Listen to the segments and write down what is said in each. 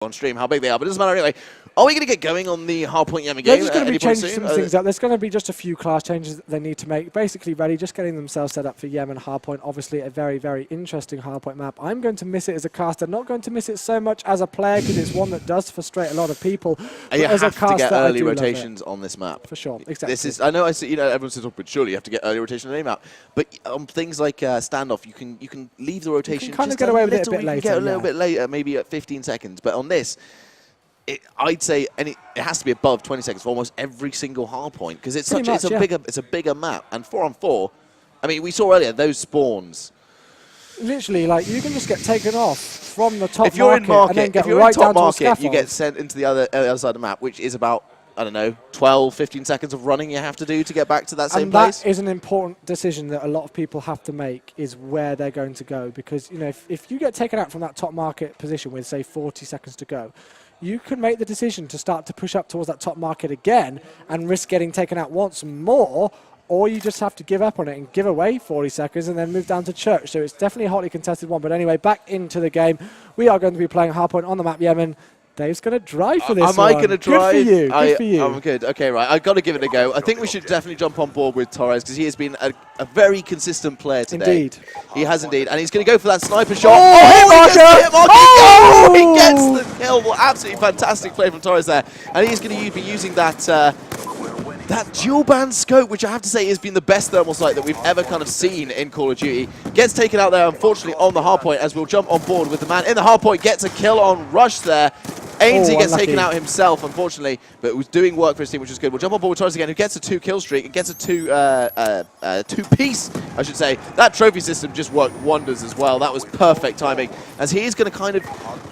on stream how big they are, but it doesn't matter anyway. Are we going to get going on the hardpoint Yemen game? They're just going to be changing some things up. There's going to be just a few class changes that they need to make. Basically ready, just getting themselves set up for Yemen hardpoint. Obviously a very, very interesting hardpoint map. I'm going to miss it as a caster, not going to miss it so much as a player because it's one that does frustrate a lot of people. You as have a caster, to get early rotations on this map. For sure, exactly. This is, I know, everyone says, oh, but surely you have to get early rotation on any map. But on things like standoff, you can leave the rotation. You can kind of get away with it a bit later. Get a little bit later, maybe at 15 seconds. But on this, I'd say it has to be above 20 seconds for almost every single hardpoint because it's a bigger map. And 4-on-4, I mean, we saw earlier those spawns. Literally, like you can just get taken off from the top. If you're in market, and then get if you're right in top down market, to you get sent into the other side of the map, which is about, I don't know, 12, 15 seconds of running you have to do to get back to that same place. That is an important decision that a lot of people have to make, is where they're going to go. Because, you know, if you get taken out from that top market position with, say, 40 seconds to go, you can make the decision to start to push up towards that top market again and risk getting taken out once more, or you just have to give up on it and give away 40 seconds and then move down to church. So it's definitely a hotly contested one. But anyway, back into the game. We are going to be playing hardpoint on the map Yemen. Dave's going to drive for this one. Am I going to drive? Good for you. Good for you. I'm good. Okay, right. I've got to give it a go. I think we should definitely jump on board with Torres because he has been a very consistent player today. Indeed. He has indeed. And he's going to go for that sniper shot. Oh, he gets the kill. Well, absolutely fantastic play from Torres there. And he's going to be using that that dual band scope, which I have to say has been the best thermal sight that we've ever kind of seen in Call of Duty. Gets taken out there, unfortunately, on the hardpoint, as we'll jump on board with the man in the hardpoint. Gets a kill on Rush there. Ainsley gets taken out himself, unfortunately, but was doing work for his team, which is good. We'll jump on board with Torres again, who gets a 2-kill streak and gets a two-piece, I should say. That trophy system just worked wonders as well. That was perfect timing, as he is going to kind of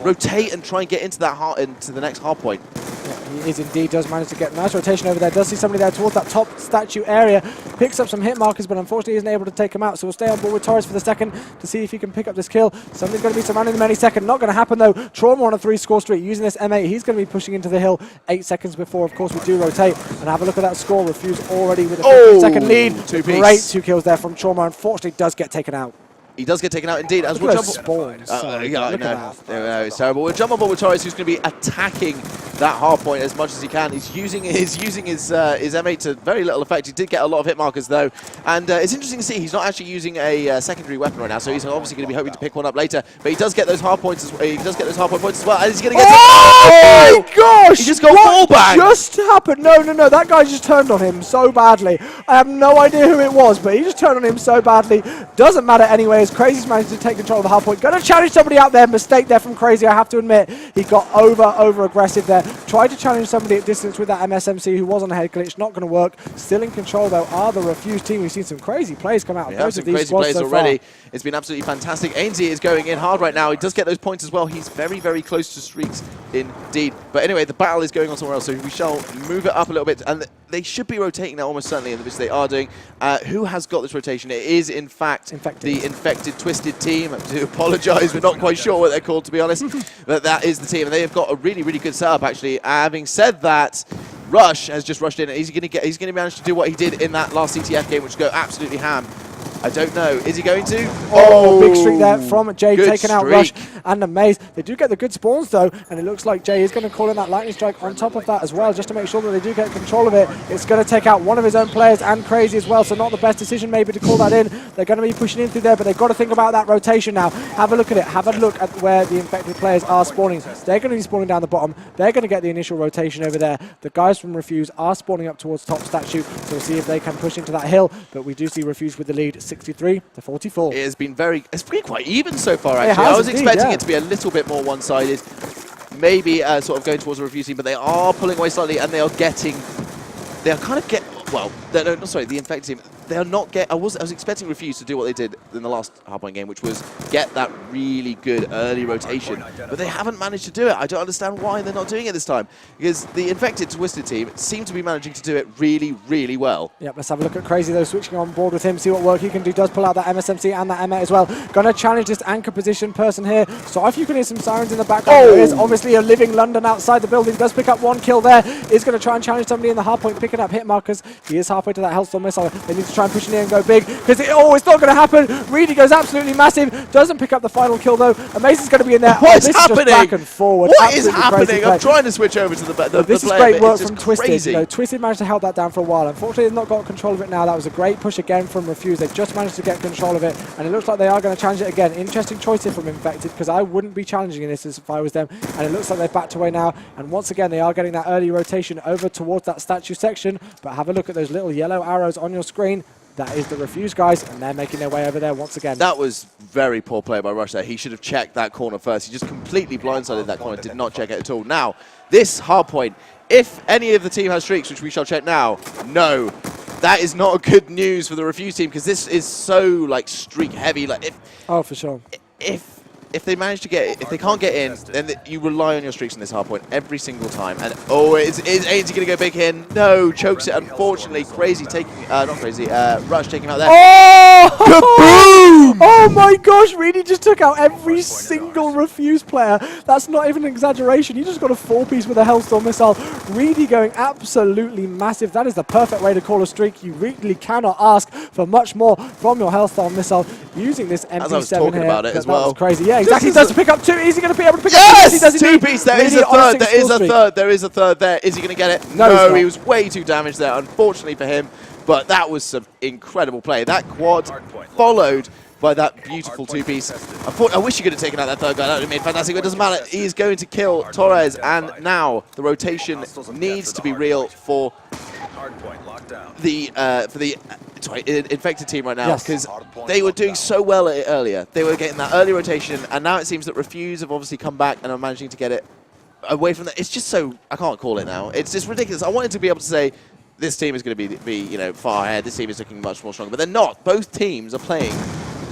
rotate and try and get into that into the next hard point. Yeah, he is indeed, does manage to get a nice rotation over there. Does see somebody there towards that top statue area. Picks up some hit markers, but unfortunately isn't able to take him out. So we'll stay on board with Torres for the second to see if he can pick up this kill. Somebody's going to be surrounding him any second. Not going to happen though. Trauma on a 3-score streak using this M8. He's going to be pushing into the hill 8 seconds before, of course, we do rotate. And have a look at that score. Refuse already with a 15-second lead. Great 2 kills there from Trauma. Unfortunately, does get taken out. He does get taken out indeed. As we'll jump it's terrible. We'll jump on board with Torres, who's going to be attacking that hard point as much as he can. He's using his M8 to very little effect. He did get a lot of hit markers though, and it's interesting to see he's not actually using a secondary weapon right now. So he's obviously going to be hoping to pick one up later. But he does get those hard points. He does get those hard point points as well, and he's going to get. Oh my gosh! He just got wallbang. Just happened? No. That guy just turned on him so badly. I have no idea who it was, but he just turned on him so badly. Doesn't matter anyway. Crazy's managed to take control of the hard point. Going to challenge somebody out there. Mistake there from Crazy, I have to admit. He got over aggressive there. Tried to challenge somebody at distance with that MSMC who was on a head glitch. Not going to work. Still in control though are the Refused team. We've seen some crazy plays come out of both of these squads so already. Far. It's been absolutely fantastic. Ainsley is going in hard right now. He does get those points as well. He's very close to streaks indeed. But anyway, the battle is going on somewhere else, so we shall move it up a little bit. And they should be rotating now almost certainly, which they are doing. Who has got this rotation? It is, in fact, the Infected Twisted team. I do apologise. We're not quite sure what they're called, to be honest. But that is the team. And they have got a really good setup, actually. Having said that, Rush has just rushed in, and he's going to manage to do what he did in that last CTF game, which is go absolutely ham. I don't know. Is he going to? Oh, big streak there from Jay, taking out Rush and the Maze. They do get the good spawns though, and it looks like Jay is going to call in that lightning strike on top of that as well, just to make sure that they do get control of it. It's going to take out one of his own players and Crazy as well, so not the best decision maybe to call that in. They're going to be pushing in through there, but they've got to think about that rotation now. Have a look at it. Have a look at where the infected players are spawning. They're going to be spawning down the bottom. They're going to get the initial rotation over there. The guys from Refuse are spawning up towards top statue, so we'll see if they can push into that hill, but we do see Refuse with the lead, 63 to 44. It has been it's been quite even so far, actually. I was expecting it to be a little bit more one-sided, maybe sort of going towards a Refuse team, but they are pulling away slightly, and the infected team, they are not I was expecting Refuse to do what they did in the last hardpoint game, which was get that really good early rotation, but they haven't managed to do it. I don't understand why they're not doing it this time, because the Infected Twisted team seem to be managing to do it really well. Yep, let's have a look at Crazy though, switching on board with him, see what work he can do. Does pull out that MSMC and that M8 as well. Gonna challenge this anchor position person here. So if you can hear some sirens in the background, there is obviously a living London outside the building. Does pick up 1 kill there. Is gonna try and challenge somebody in the hardpoint, picking up hit markers. He is halfway to that Hellstorm missile. They need to try and push in here and go big, because it's not going to happen. Reedy goes absolutely massive, doesn't pick up the final kill though. Amazing's going to be in there. What is this happening? Is just back and forward. What is Absolutely happening? I'm trying to switch over to the this is player, great work from Twisted. Twisted. You know, Twisted managed to hold that down for a while. Unfortunately, they've not got control of it now. That was a great push again from Refuse. They've just managed to get control of it, and it looks like they are going to challenge it again. Interesting choice here from Infected, because I wouldn't be challenging in this if I was them. And it looks like they've backed away now. And once again, they are getting that early rotation over towards that statue section. But have a look at those little yellow arrows on your screen. That is the Refuse guys, and they're making their way over there once again. That was very poor play by Rush there. He should have checked that corner first. He just completely blindsided that corner, did not check it at all. Now, this hard point, if any of the team has streaks, which we shall check now, no. That is not good news for the Refuse team, because this is so like streak heavy. Like oh, for sure. If they manage to get, if they can't get in, then you rely on your streaks in this hard point every single time. And oh, is Ainsley going to go big here? No, chokes it. Unfortunately, Crazy taking, not Crazy, Rush taking him out there. Oh! Kaboom! Oh my gosh, Reedy just took out every single Refuse player. That's not even an exaggeration. You just got a 4-piece with a Hellstorm missile. Reedy going absolutely massive. That is the perfect way to call a streak. You really cannot ask for much more from your Hellstorm missile using this MP7 As I was talking about it as well. That was crazy. Yeah, exactly. He does pick up two. Is he going to be able to pick yes! up two? Yes! 2-piece. There is a third. There is a third. There is a third there. Is he going to get it? No, he was way too damaged there, unfortunately for him. But that was some incredible play. That quad followed by that beautiful 2-piece. I wish you could have taken out that third guy. That would have made fantastic, but it doesn't matter. He is going to kill Torres, and now the rotation needs to be real for the Infected team right now, because they were doing so well at it earlier. They were getting that early rotation, and now it seems that Refuse have obviously come back and are managing to get it away from that. It's just so, I can't call it now. It's just ridiculous. I wanted to be able to say, this team is going to be you know, far ahead. This team is looking much more stronger, but they're not. Both teams are playing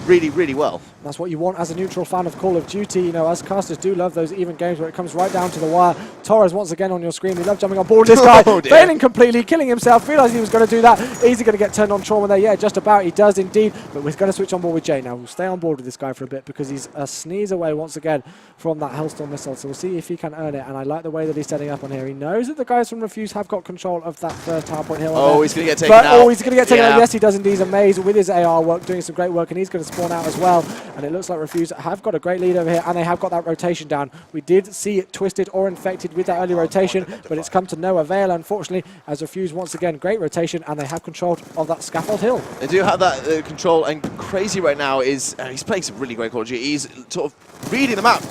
really, really well. That's what you want as a neutral fan of Call of Duty. You know, us casters do love those even games where it comes right down to the wire. Torres once again on your screen. We love jumping on board. This guy failing completely, killing himself. Realised he was going to do that. Is he going to get turned on trauma there? Yeah, just about. He does indeed. But we're going to switch on board with Jay now. We'll stay on board with this guy for a bit, because he's a sneeze away once again from that Hellstorm missile. So we'll see if he can earn it. And I like the way that he's setting up on here. He knows that the guys from Refuse have got control of that first hardpoint hill. Oh, he's going to get taken out. Oh, he's going to get taken out. Yes, he does indeed. He's amazed with his AR work, doing some great work, and he's going to spawn out as well. And it looks like Refuse have got a great lead over here, and they have got that rotation down. We did see it Twisted or Infected with that early rotation, but it's come to no avail, unfortunately, as Refuse once again, great rotation, and they have control of that scaffold hill. They do have that control, and Crazy right now is, he's playing some really great Call of Duty. He's sort of reading the map.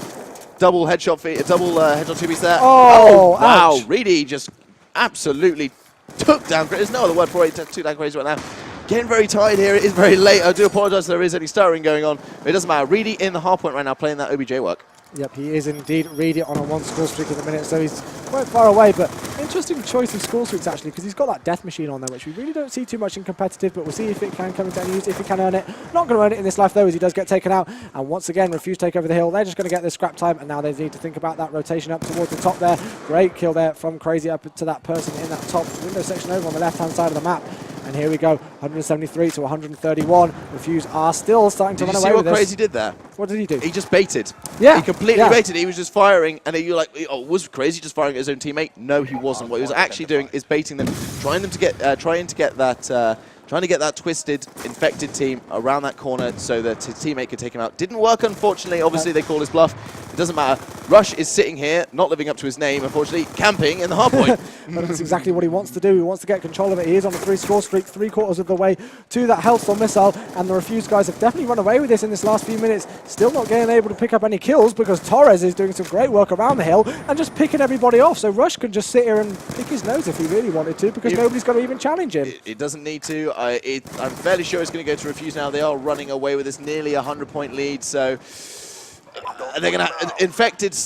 Double headshot 2-piece there. Oh, wow. Ouch. Reedy just absolutely took down. There's no other word for it. He took down Crazy right now. Getting very tired here. It is very late. I do apologise if there is any stirring going on. But it doesn't matter. Reedy in the hard point right now, playing that OBJ work. Yep, he is indeed Reedy on a 1-score streak at the minute, so he's quite far away. But interesting choice of score streaks, actually, because he's got that death machine on there, which we really don't see too much in competitive, but we'll see if it can come into any use, if he can earn it. Not going to earn it in this life, though, as he does get taken out. And once again, Refuse take over the hill. They're just going to get this scrap time, and now they need to think about that rotation up towards the top there. Great kill there from Crazy up to that person in that top window section over on the left-hand side of the map. And here we go, 173 to 131. Refuse are still starting to run away with this. Did you see what Crazy did there? What did he do? He just baited. Yeah. He completely baited. He was just firing, and you're like, oh, was Crazy just firing at his own teammate? No, he wasn't. What he was actually doing is baiting them, trying to get that Twisted, Infected team around that corner so that his teammate could take him out. Didn't work, unfortunately. Obviously, they call his bluff. It doesn't matter. Rush is sitting here, not living up to his name, unfortunately, camping in the hard point. That's exactly what he wants to do. He wants to get control of it. He is on a 3-score streak, 3/4 of the way to that Hellstorm missile, and the Refuse guys have definitely run away with this in this last few minutes. Still not getting able to pick up any kills, because Torres is doing some great work around the hill and just picking everybody off. So Rush can just sit here and pick his nose if he really wanted to, because nobody's going to even challenge him. It doesn't need to. I'm fairly sure it's going to go to Refuse now. They are running away with this nearly 100-point lead, so they're going to Infected /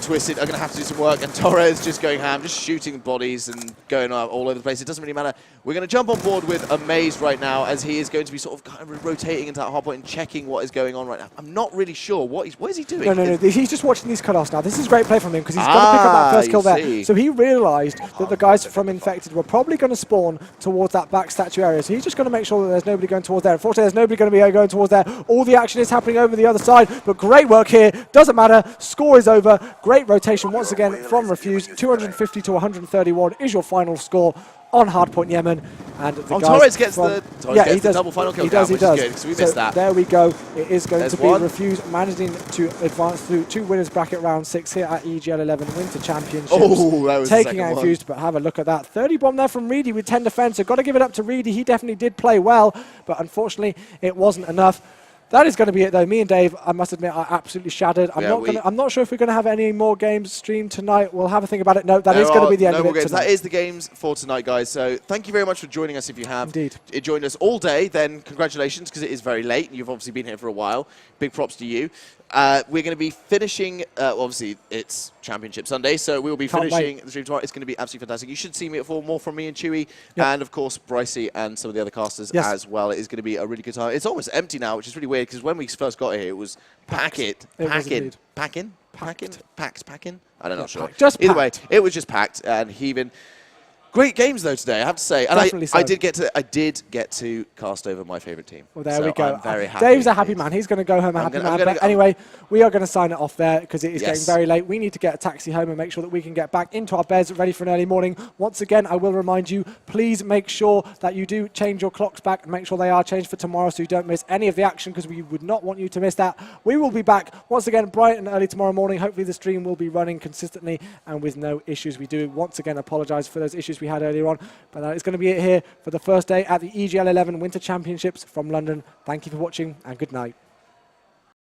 Twisted are going to have to do some work, and Torres just going ham, just shooting bodies and going all over the place. It doesn't really matter. We're going to jump on board with Amaze right now, as he is going to be sort of kind of rotating into that hard point and checking what is going on right now. I'm not really sure what is he doing. No. He's just watching these cutoffs now. This is great play from him, because he's going to pick up that first kill there. So he realised that the guys from Infected were probably going to spawn towards that back statue area. So he's just going to make sure that there's nobody going towards there. Unfortunately, there's nobody going to be going towards there. All the action is happening over the other side, but great work here. Doesn't matter. Score is over. Great Great rotation once again from Refuse. 250 to 131 is your final score on Hardpoint Yemen. And the Torres gets the double final kill down, which is good, because we missed that. There we go. It is going to be one. Refuse managing to advance through to winners bracket round 6 here at EGL11 Winter Championships. Oh, that was taking out Infused, but have a look at that. 30 bomb there from Reedy with 10 defense. So got to give it up to Reedy. He definitely did play well, but unfortunately it wasn't enough. That is going to be it, though. Me and Dave, I must admit, are absolutely shattered. I'm not sure if we're going to have any more games streamed tonight. We'll have a think about it. No, that is going to be the end of it tonight. That is the games for tonight, guys. So thank you very much for joining us. If you have joined us all day, then congratulations, because it is very late, and you've obviously been here for a while. Big props to you. We're going to be finishing, obviously, it's Championship Sunday, so we'll be finishing the stream tomorrow. It's going to be absolutely fantastic. You should see me at 4, more from me and Chewy, and, of course, Brycey and some of the other casters as well. It is going to be a really good time. It's almost empty now, which is really weird, because when we first got here, it was packed. I'm not sure. Either way, it was just packed and heaving. Great games though today, I have to say, and I did get to cast over my favourite team. Well, there we go. I'm very happy. Dave's a happy man. He's going to go home a happy man. But anyway, we are going to sign it off there because it is getting very late. We need to get a taxi home and make sure that we can get back into our beds, ready for an early morning. Once again, I will remind you, please make sure that you do change your clocks back and make sure they are changed for tomorrow, so you don't miss any of the action, because we would not want you to miss that. We will be back once again bright and early tomorrow morning. Hopefully the stream will be running consistently and with no issues. We do once again apologise for those issues we had earlier on. But that is going to be it here for the first day at the EGL11 Winter Championships from London. Thank you for watching and good night.